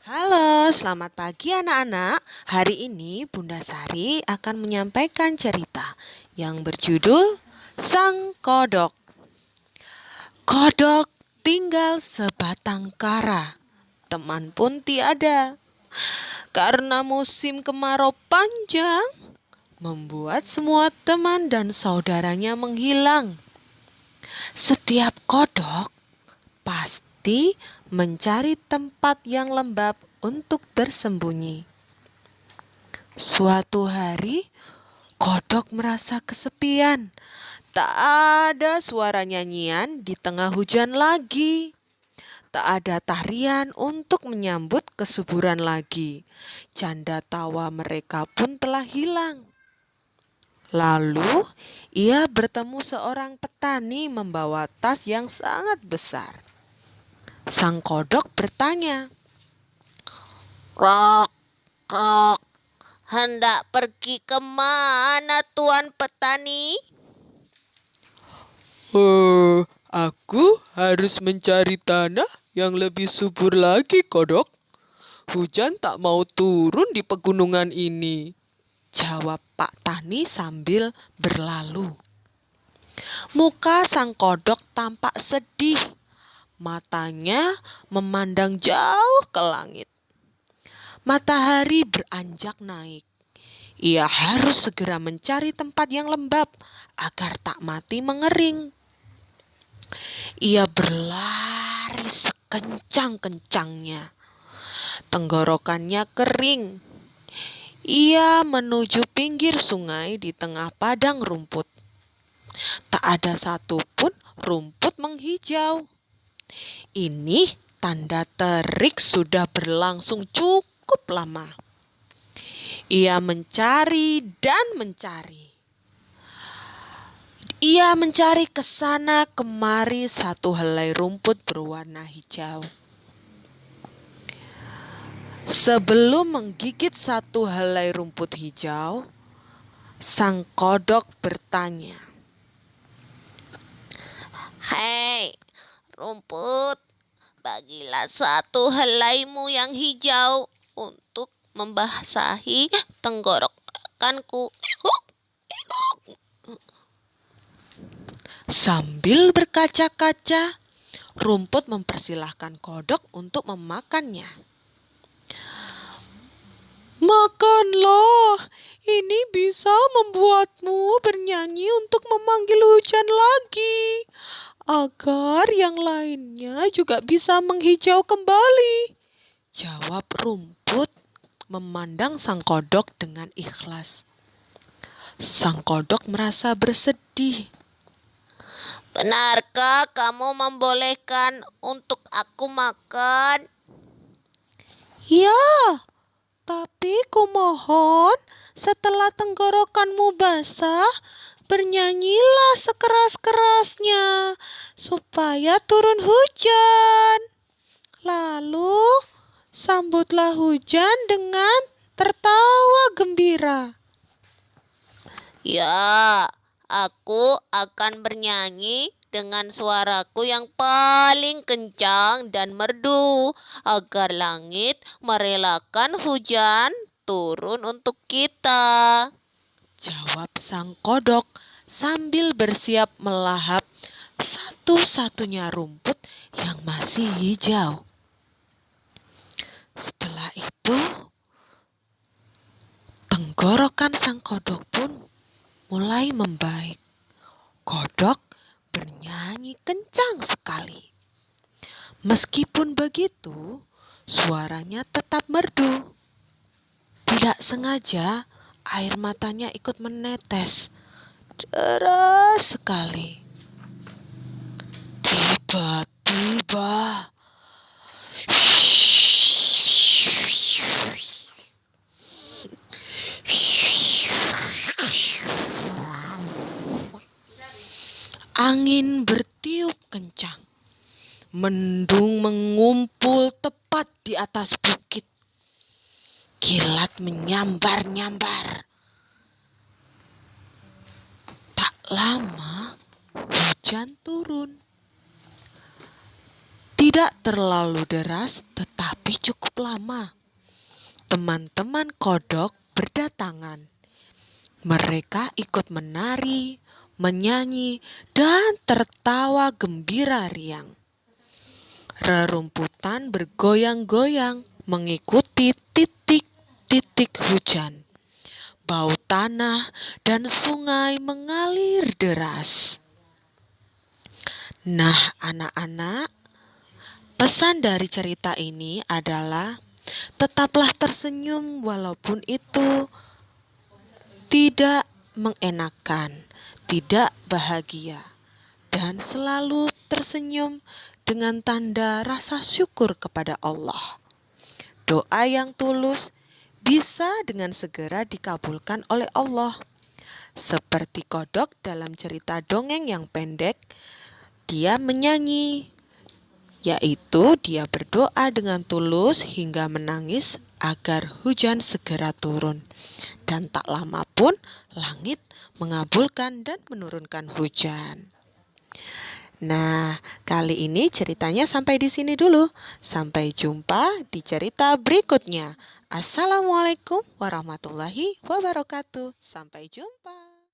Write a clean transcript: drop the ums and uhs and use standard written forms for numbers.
Halo, selamat pagi anak-anak. Hari ini Bunda Sari akan menyampaikan cerita yang berjudul Sang Kodok. Kodok tinggal sebatang kara, teman pun tiada. Karena musim kemarau panjang, membuat semua teman dan saudaranya menghilang. Setiap kodok pasti mencari tempat yang lembab untuk bersembunyi. Suatu hari, kodok merasa kesepian. Tak ada suara nyanyian di tengah hujan lagi. Tak ada tarian untuk menyambut kesuburan lagi. Canda tawa mereka pun telah hilang. Lalu, ia bertemu seorang petani membawa tas yang sangat besar. Sang kodok bertanya, "Krok, krok, hendak pergi kemana Tuan Petani?" Aku harus mencari tanah yang lebih subur lagi, kodok. Hujan tak mau turun di pegunungan ini, Jawab Pak Tani sambil berlalu. Muka sang kodok tampak sedih. Matanya memandang jauh ke langit. Matahari beranjak naik. Ia harus segera mencari tempat yang lembab agar tak mati mengering. Ia berlari sekencang-kencangnya. Tenggorokannya kering. Ia menuju pinggir sungai di tengah padang rumput. Tak ada satupun rumput menghijau. Ini tanda terik sudah berlangsung cukup lama. Ia mencari dan mencari. Ia mencari ke sana kemari satu helai rumput berwarna hijau. Sebelum menggigit satu helai rumput hijau, sang kodok bertanya, "Hei, rumput, bagilah satu helaimu yang hijau untuk membasahi tenggorokanku." Sambil berkaca-kaca, rumput mempersilahkan kodok untuk memakannya. makanlah. Ini bisa membuatmu bernyanyi untuk memanggil hujan lagi, agar yang lainnya juga bisa menghijau kembali. Jawab rumput memandang sang kodok dengan ikhlas. Sang kodok merasa bersedih. "Benarkah kamu membolehkan untuk aku makan?" Ya, tapi kumohon setelah tenggorokanmu basah, bernyanyilah sekeras-kerasnya supaya turun hujan. Lalu sambutlah hujan dengan tertawa gembira. "Ya, aku akan bernyanyi dengan suaraku yang paling kencang dan merdu agar langit merelakan hujan turun untuk kita," jawab sang kodok sambil bersiap melahap satu-satunya rumput yang masih hijau. Setelah itu, tenggorokan sang kodok pun mulai membaik. Kodok bernyanyi kencang sekali. Meskipun begitu, suaranya tetap merdu. Tidak sengaja, air matanya ikut menetes. Deras sekali. Tiba-tiba, angin bertiup kencang. Mendung mengumpul tepat di atas bukit. Kilat menyambar-nyambar. Tak lama, hujan turun. Di Tidak terlalu deras, tetapi cukup lama. Teman-teman kodok berdatangan. Mereka ikut menari, menyanyi, dan tertawa gembira riang. Rerumputan bergoyang-goyang mengikuti titik-titik hujan. Bau tanah dan sungai mengalir deras. Nah, anak-anak, pesan dari cerita ini adalah tetaplah tersenyum walaupun itu tidak mengenakan, tidak bahagia, dan selalu tersenyum dengan tanda rasa syukur kepada Allah. Doa yang tulus bisa dengan segera dikabulkan oleh Allah. Seperti kodok dalam cerita dongeng yang pendek, dia menyanyi, yaitu dia berdoa dengan tulus hingga menangis agar hujan segera turun. Dan tak lama pun langit mengabulkan dan menurunkan hujan. Nah, kali ini ceritanya sampai di sini dulu. Sampai jumpa di cerita berikutnya. Assalamualaikum warahmatullahi wabarakatuh. Sampai jumpa.